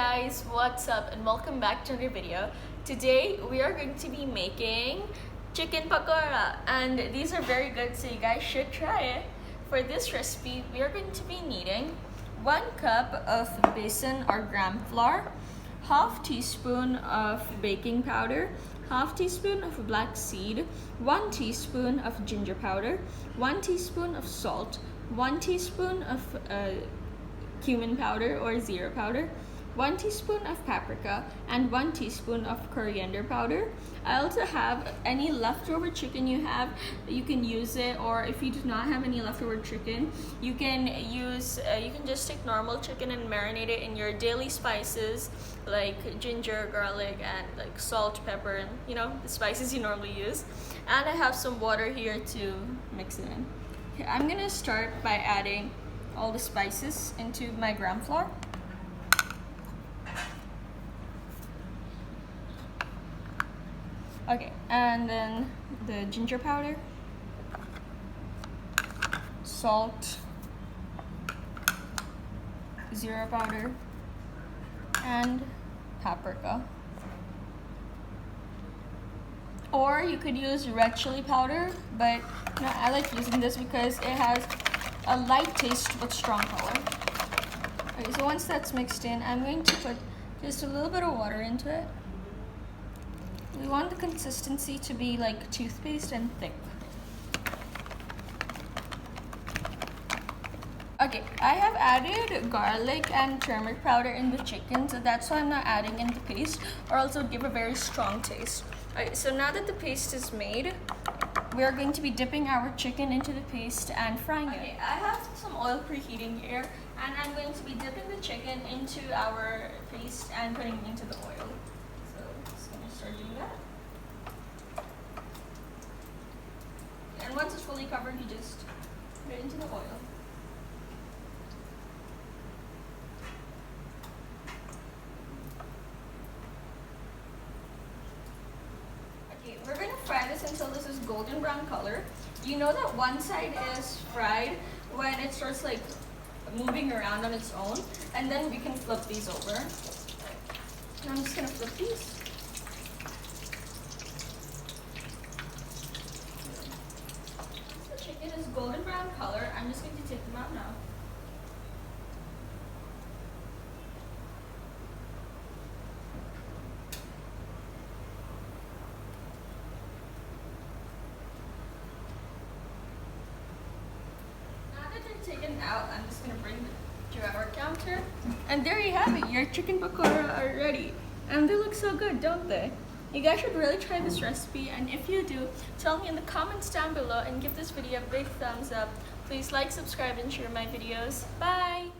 guys, what's up and welcome back to another video. Today we are going to be making chicken pakora and these are very good, so you guys should try it. For this recipe we are going to be needing 1 cup of besan or gram flour, half teaspoon of baking powder, half teaspoon of black seed, 1 teaspoon of ginger powder, 1 teaspoon of salt, 1 teaspoon of cumin powder or zero powder, 1 teaspoon of paprika, and 1 teaspoon of coriander powder. I also have any leftover chicken you have, you can use it, or if you do not have any leftover chicken, you can just take normal chicken and marinate it in your daily spices like ginger, garlic, and like salt, pepper, and the spices you normally use. And I have some water here to mix it in. Okay, I'm gonna start by adding all the spices into my gram flour. Okay, and then the ginger powder, salt, zero powder, and paprika. Or you could use red chili powder, but I like using this because it has a light taste but strong color. Okay, so once that's mixed in, I'm going to put just a little bit of water into it. We want the consistency to be like toothpaste and thick. Okay, I have added garlic and turmeric powder in the chicken, so that's why I'm not adding in the paste, or else it would give a very strong taste. Alright, so now that the paste is made, we are going to be dipping our chicken into the paste and frying it. Okay, I have some oil preheating here, and I'm going to be dipping the chicken into our paste and putting it into the oil. So I'm just going to start doing that. And once it's fully covered, you just put it into the oil. We're going to fry this until this is golden brown color. You know that one side is fried when it starts like moving around on its own, and then we can flip these over. And I'm just going to flip these. Once the chicken is golden brown color, I'm just going to take them out now. Taken out, I'm just gonna bring it to our counter, and there you have it, your chicken pakora are ready, and they look so good, don't they? You guys should really try this recipe, and if you do, tell me in the comments down below and give this video a big thumbs up. Please like, subscribe, and share my videos. Bye.